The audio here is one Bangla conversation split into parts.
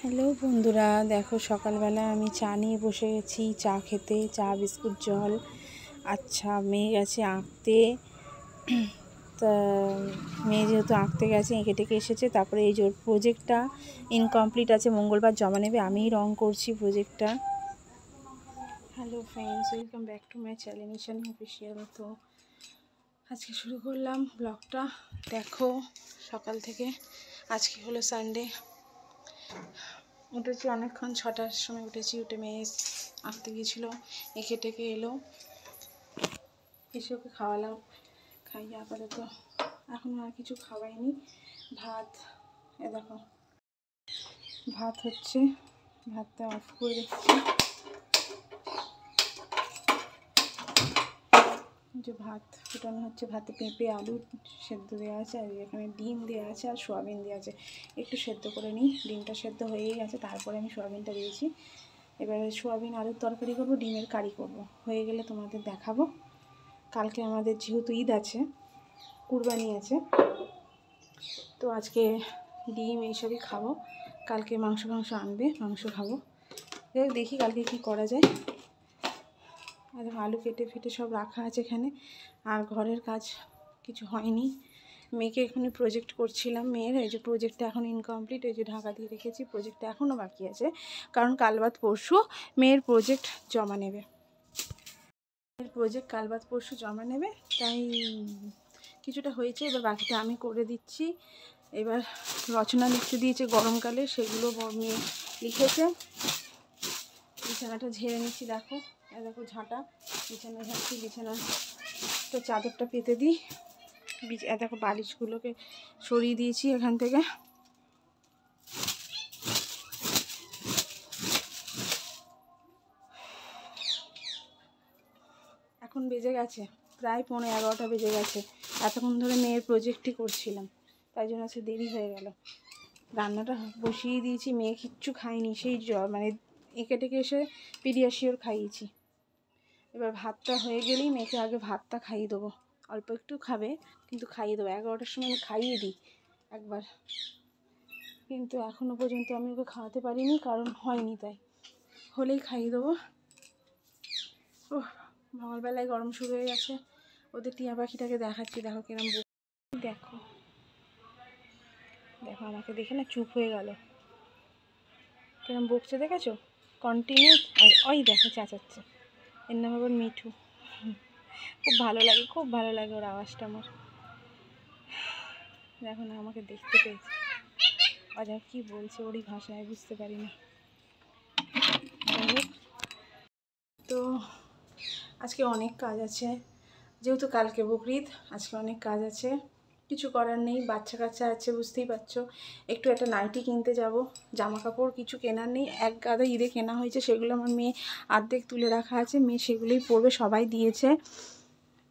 হ্যালো বন্ধুরা, দেখো সকালবেলা আমি চা নিয়ে বসে গেছি, চা খেতে, চা বিস্কুট জল। আচ্ছা, মেয়ে গেছে আঁকতে। তা মেয়ে যেহেতু আঁকতে গেছে, এঁকে টেকে এসেছে, তারপরে এই যে ওর প্রজেক্টটা ইনকমপ্লিট আছে, মঙ্গলবার জমা নেবে। আমিই রং করছি প্রজেক্টটা। Hello friends, welcome back to my channel Ishani official. তো আজকে শুরু করলাম ব্লগটা। দেখো সকাল থেকে, আজকে হলো সানডে। উঠেছি অনেকক্ষণ, 6টার সময় উঠেছি। উঠে মেয়ে আঁকতে গিয়েছিলো, এঁকে টেকে এলো, এসে ওকে খাওয়ালাম। খাইয়ে আপাতত এখন আর কিছু খাওয়াইনি। ভাত, এ দেখো ভাত হচ্ছে, ভাতটা অফ করে রেখেছি। যে ভাত ফোটানো হচ্ছে, ভাতে পেঁপে আলু সেদ্ধ দেওয়া আছে, আর এখানে ডিম দেওয়া আছে আর সোয়াবিন দেওয়া আছে। একটু সেদ্ধ করে নিই, ডিমটা সেদ্ধ হয়েই গেছে, তারপরে আমি সোয়াবিনটা দিয়েছি। এবারে সোয়াবিন আলুর তরকারি করব, ডিমের কারি করব। হয়ে গেলে তোমাদের দেখাবো। কালকে আমাদের যেহেতু ঈদ আছে, কুরবানি আছে, তো আজকে ডিম এইসবই খাবো। কালকে মাংস আনবে, মাংস খাবো। দেখি কালকে কি করা যায়। আর আলু কেটে ফেটে সব রাখা আছে এখানে। আর ঘরের কাজ কিছু হয়নি। মেয়েকে এখনই প্রজেক্ট করছিলাম। মেয়ের এই যে প্রজেক্টটা এখন ইনকমপ্লিট, এই যে ঢাকা দিয়ে রেখেছি। প্রজেক্টটা এখনও বাকি আছে, কারণ কাল বাদ পরশু মেয়ের প্রজেক্ট জমা নেবে। প্রজেক্ট কাল বাদ পরশু জমা নেবে, তাই কিছুটা হয়েছে, এবার বাকিটা আমি করে দিচ্ছি। এবার রচনা লিখতে দিয়েছে গরমকালে, সেগুলো মেয়ে লিখেছে। বিছানাটা ঝেড়ে নিচ্ছি, দেখো দেখো ঝাঁটা, বিছানা ঝাঁটছি। বিছানা তো চাদরটা পেতে দিই। দেখো বালিশগুলোকে সরিয়ে দিয়েছি এখান থেকে। এখন বেজে গেছে প্রায় 11:15 বেজে গেছে। এতক্ষণ ধরে মেয়ের প্রজেক্টই করছিলাম, তাই জন্য আজকে দেরি হয়ে গেল। রান্নাটা বসিয়ে দিয়েছি, মেয়ে কিচ্ছু খায়নি, সেই মানে এঁকে টেকে এসে পিডিয়াশিওর খাইয়েছি। এবার ভাতটা হয়ে গেলেই মেয়েকে আগে ভাতটা খাইয়ে দেবো। অল্প একটু খাবে, কিন্তু খাইয়ে দেবো। 11টার সময় আমি খাইয়ে দিই একবার, কিন্তু এখনও পর্যন্ত আমি ওকে খাওয়াতে পারিনি, কারণ হয়নি, তাই হলেই খাইয়ে দেবো। ও সকালবেলায় গরম শুরু হয়ে গেছে। ওদের টিয়া পাখিটাকে দেখাচ্ছি, দেখো কিরম দেখো দেখো আমাকে দেখে না চুপ হয়ে গেল, কিরম বকছে দেখেছো কন্টিনিউ। আর ওই দেখো চেঁচাচ্ছে, এর নাম আবার মিঠু। খুব ভালো লাগে, খুব ভালো লাগে ওর আওয়াজটা আমার। দেখো না আমাকে দেখতে পেয়েছে, আজ কি বলছে ওরই ভাষায়, বুঝতে পারি না। তো আজকে অনেক কাজ আছে, যেহেতু কালকে বকরিদ, আজকে অনেক কাজ আছে। কিছু করার নেই, বাচ্চা কাচ্চা আছে, বুঝতেই পারছো। একটু একটা নাইটি কিনতে যাব, জামা কাপড় কিছু কেনার নেই। এক গাদা ঈদে কেনা হয়েছে, সেগুলো আমার মেয়ে অর্ধেক তুলে রাখা আছে, মেয়ে সেগুলোই পরবে, সবাই দিয়েছে।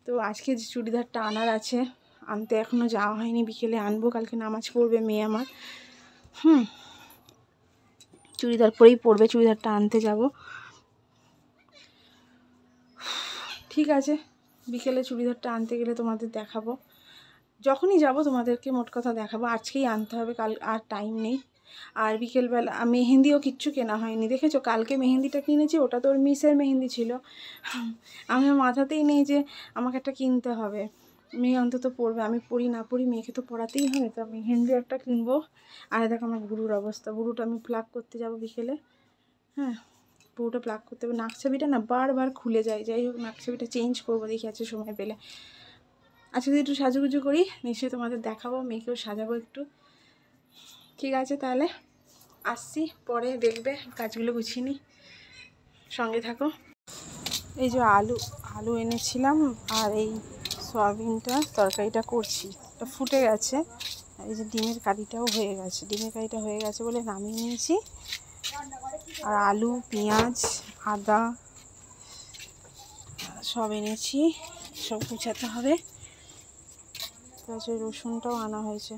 তো আজকে যে চুড়িদারটা আনার আছে, আনতে এখনও যাওয়া হয়নি, বিকেলে আনবো। কালকে নামাজ পড়বে মেয়ে আমার, চুড়িদার পরেই পরবে, চুড়িদারটা আনতে যাব। ঠিক আছে, বিকেলে চুড়িদারটা আনতে গেলে তোমাদের দেখাবো। যখনই যাব তোমাদেরকে মোট কথা দেখাবো। আজকেই আনতে হবে, কাল আর টাইম নেই। আর বিকেলবেলা মেহেন্দিও কিচ্ছু কেনা হয়নি, দেখেছো কালকে মেহেন্দিটা কিনেছি, ওটা তো ওর মিসের মেহেন্দি ছিল। আমার মাথাতেই নেই যে আমাকে একটা কিনতে হবে। মেয়ে অন্তত পড়বে, আমি পড়ি না পড়ি মেয়েকে তো পড়াতেই হবে, তো মেহেন্দি একটা কিনবো। আর দেখো আমার বুড়ুর অবস্থা, বুড়ুটা আমি প্লাগ করতে যাব বিকেলে। হ্যাঁ, পুরোটা প্লাগ করতে হবে। নাকছাবিটা না বারবার খুলে যায়, যাই হোক নাকছাবিটা চেঞ্জ করবো, দেখি আছে সময় পেলে। আজকে যদি একটু সাজুগুজু করি, নিশ্চয়ই তোমাদের দেখাবো, মেয়েকেও সাজাবো একটু। ঠিক আছে, তাহলে আসছি পরে, দেখবে কাজগুলো গুছিয়ে নিই, সঙ্গে থাকো। এই যে আলু এনেছিলাম, আর এই সয়াবিনটা তরকারিটা করছি, এটা ফুটে গেছে। এই যে ডিমের কারিটাও হয়ে গেছে, ডিমের কারিটা হয়ে গেছে বলে নামিয়ে নিয়েছি। আর আলু, পেঁয়াজ, আদা সব এনেছি, সব গুছাতে হবে। তারপরে রসুনটাও আনা হয়েছে।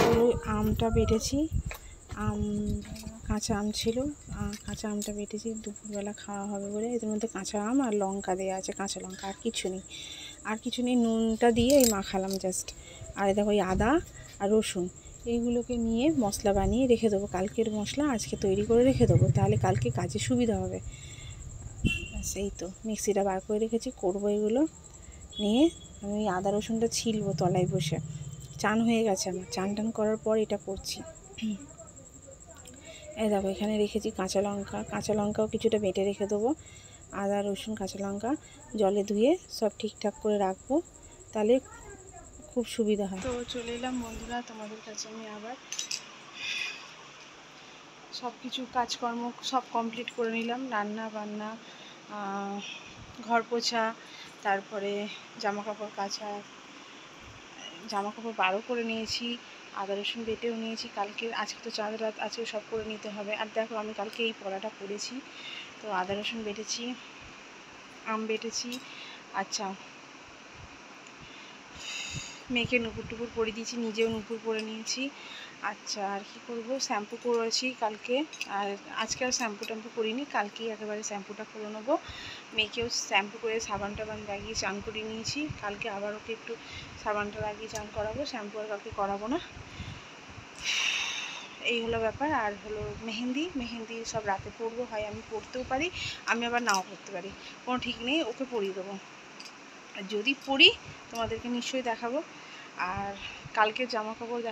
আর আমটা বেটেছি, কাঁচা আম ছিল, কাঁচা আমটা বেটেছি, দুপুরবেলা খাওয়া হবে বলে। এদের মধ্যে কাঁচা আম আর লঙ্কা দেওয়া আছে, কাঁচা লঙ্কা, আর কিছু নেই। নুনটা দিয়ে এই মাখালাম জাস্ট। আর দেখো ওই আদা আর রসুন, এইগুলোকে নিয়ে মশলা বানিয়ে রেখে দেবো, কালকের মশলা আজকে তৈরি করে রেখে দেবো, তাহলে কালকে কাজে সুবিধা হবে। সেই তো মিক্সিটা বার করে রেখেছি, করবো এগুলো নিয়ে। আমি আদা রসুনটা ছিলবো তলায় বসে, চান হয়ে গেছে আমার, চান টান করার পর এটা করছি। এই দেখো এখানে রেখেছি কাঁচা লঙ্কা, কাঁচা লঙ্কাও কিছুটা বেটে রেখে দেবো। আদা রসুন কাঁচা লঙ্কা জলে ধুয়ে সব ঠিকঠাক করে রাখবো, তাহলে খুব সুবিধা হয়। তো চলে এলাম বন্ধুরা তোমাদের কাছে, আমি আবার সব কিছু কাজকর্ম সব কমপ্লিট করে নিলাম, রান্না বান্না, ঘর পোছা, তারপরে জামা কাপড় কাচা, জামা কাপড় বারও করে নিয়েছি, আদা রসুন বেটেও নিয়েছি কালকে, আজকে তো চাঁদ রাত আজকে সব করে নিতে হবে। আর দেখো আমি কালকে এই পড়াটা করেছি, তো আদা রসুন বেটেছি, আম বেটেছি। আচ্ছা, মেয়েকে নুপুর টুপুর পরে দিয়েছি, নিজেও নুপুর পরে নিয়েছি। আচ্ছা, আর কি করব, শ্যাম্পু করেছি কালকে, আর আজকে আর শ্যাম্পু ট্যাম্পু করিনি, কালকেই একেবারে শ্যাম্পুটা করে নেবো। মেয়েকেও শ্যাম্পু করে সাবান টাবান লাগিয়ে চান করিয়ে নিয়েছি, কালকে আবার ওকে একটু সাবানটা লাগিয়ে চান করাবো, শ্যাম্পু আর কালকে করাবো না। এই হলো ব্যাপার। আর হলো মেহেন্দি সব রাতে পরবো, হয় আমি পরতেও পারি, আমি আবার নাও পরতে পারি, কোনো ঠিক নেই, ওকে পরিয়ে দেবো। আর যদি পরি তোমাদেরকে নিশ্চয়ই দেখাবো। আর কালকে জামা কাপড়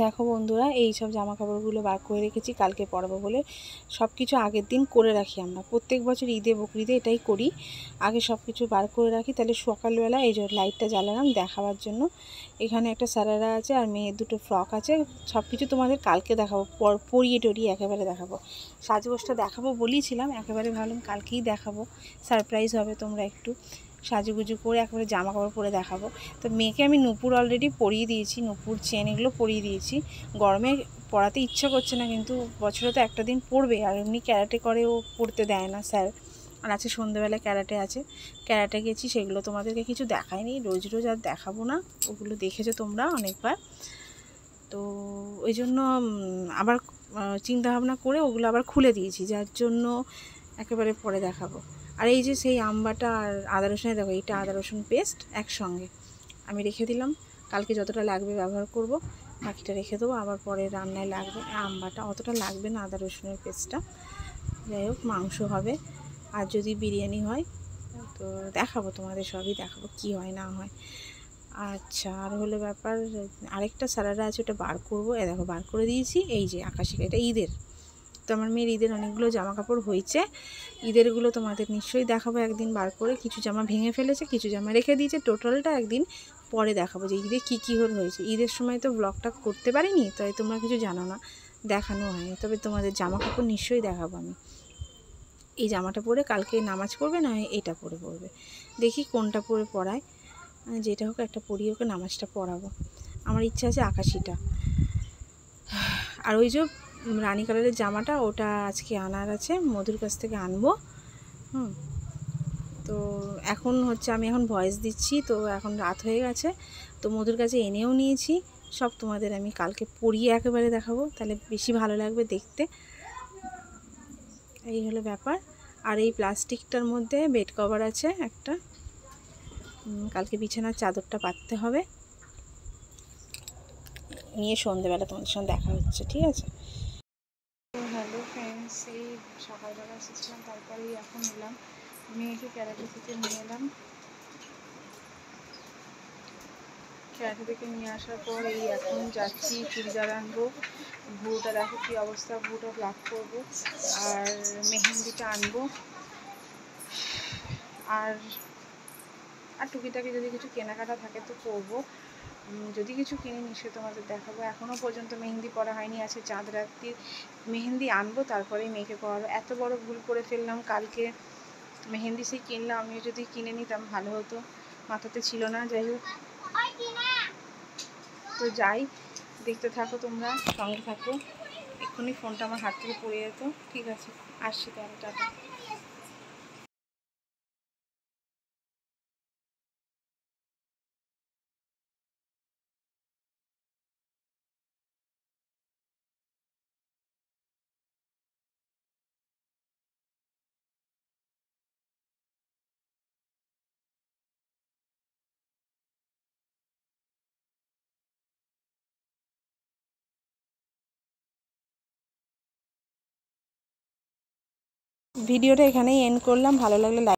দেখো বন্ধুরা, এই সব জামা কাপড়গুলো বার করে রেখেছি কালকে পরবো বলে। সব কিছু আগের দিন করে রাখি, আমরা প্রত্যেক বছর ঈদে বকরিদে এটাই করি, আগে সব কিছু বার করে রাখি, তাহলে সকালবেলা এই যে লাইটটা জ্বালালাম দেখাবার জন্য। এখানে একটা সারারা আছে আর মেয়ের দুটো ফ্রক আছে, সব কিছু তোমাদের কালকে দেখাবো, পরিয়ে টরিয়ে একেবারে দেখাবো। সাজগোজটা দেখাবো বলেছিলাম, একেবারে ভাবলাম কালকেই দেখাবো, সারপ্রাইজ হবে তোমরা একটু। সাজুগুজু করে একেবারে জামা কাপড় পরে দেখাবো। তো মেয়েকে আমি নুপুর অলরেডি পরিয়ে দিয়েছি, নুপুর চেন এগুলো পরিয়ে দিয়েছি। গরমে পরাতে ইচ্ছা করছে না, কিন্তু বছরে তো একটা দিন পরবে, আর এমনি ক্যারাটে করে ও পড়তে দেয় না স্যার। আর আছে সন্ধ্যেবেলা ক্যারাটে আছে, ক্যারাটে গেছি, সেগুলো তোমাদেরকে কিছু দেখায়নি, রোজ রোজ আর দেখাবো না, ওগুলো দেখেছো তোমরা অনেকবার। তো ওই জন্য আবার চিন্তাভাবনা করে ওগুলো আবার খুলে দিয়েছি, যার জন্য একেবারে পরে দেখাবো। আর এই যে সেই আমবাটা আর আদা রসুনের, দেখো এইটা আদা রসুন পেস্ট একসঙ্গে আমি রেখে দিলাম, কালকে যতটা লাগবে ব্যবহার করব, বাকিটা রেখে দেবো, আবার পরে রান্নায় লাগবে। আমবাটা অতটা লাগবে না, আদা রসুনের পেস্টটা, যাই হোক মাংস হবে, আর যদি বিরিয়ানি হয় তো দেখাবো, তোমাদের সবই দেখাবো কি হয় না হয়। আচ্ছা, আর হলো ব্যাপার, আরেকটা সালাডা আছে, ওটা বার করবো, দেখো বার করে দিয়েছি, এই যে আকাশি, এটা ঈদের। তো আমার মেয়ের ঈদের অনেকগুলো জামা কাপড় হয়েছে, ঈদেরগুলো তোমাদের নিশ্চয়ই দেখাবো একদিন বার করে, কিছু জামা ভেঙে ফেলেছে, কিছু জামা রেখে দিয়েছে, টোটালটা একদিন পরে দেখাবো যে ঈদে কী কী হয়েছে। ঈদের সময় তো ব্লগটা করতে পারিনি, তাই তোমরা কিছু জানো না, দেখানো হয়নি, তবে তোমাদের জামা কাপড় নিশ্চয়ই দেখাবো আমি। এই জামাটা পরে কালকে নামাজ পড়বে, না এটা পরে পড়বে, দেখি কোনটা পরে পড়ায়, যেটা হোক একটা পরিয়ে ওকে নামাজটা পড়াবো। আমার ইচ্ছা আছে আকাশিটা। আর ওই যে রানী কালারের জামাটা, ওটা আজকে আনার আছে, মধুর কাছ থেকে আনবো। তো এখন হচ্ছে আমি এখন ভয়েস দিচ্ছি, তো এখন রাত হয়ে গেছে, তো মধুর কাছে এনেও নিয়েছি, সব তোমাদের আমি কালকে পরিয়ে একেবারে দেখাবো, তাহলে বেশি ভালো লাগবে দেখতে। এই হলো ব্যাপার। আর এই প্লাস্টিকটার মধ্যে বেড কভার আছে একটা, কালকে বিছানার চাদরটা পাততে হবে, নিয়ে সন্ধ্যেবেলা তোমাদের সঙ্গে দেখা হচ্ছে, ঠিক আছে। তো হ্যালো ফ্রেন্ডস, এই সকালবেলা এসেছিলাম, তারপরেই এখন এলাম, মেয়েকে ক্যারাটে থেকে নিয়ে এলাম, ক্যারাটে থেকে নিয়ে আসার পর এই এখন যাচ্ছি চুড়িদার আনবো, ভুরুটা দেখো কী অবস্থা, ভুরুটা ব্লক করবো, আর মেহেন্দিটা আনবো, আর আর টুকিটাকি যদি কিছু কেনাকাটা থাকে তো করবো, যদি কিছু কিনে নিশ্চয়ই তোমাদের দেখাবো। এখনও পর্যন্ত মেহেন্দি পরা হয়নি, আছে চাঁদ রাত্রির, মেহেন্দি আনবো তারপরেই মেয়েকে পরাবো। এত বড় ভুল করে ফেললাম, কালকে মেহেন্দি সেই কিনলাম, আমিও যদি কিনে নিতাম ভালো হতো, মাথাতে ছিল না, যাই হোক। তো যাই, দেখতে থাকো তোমরা, সঙ্গে থাকো, এক্ষুনি ফোনটা আমার হাত থেকে পড়ে যেত, ঠিক আছে, আসছি তাহলে, টাটা। ভিডিওটা এখানেই এন্ড করলাম। ভালো লাগলে লাইক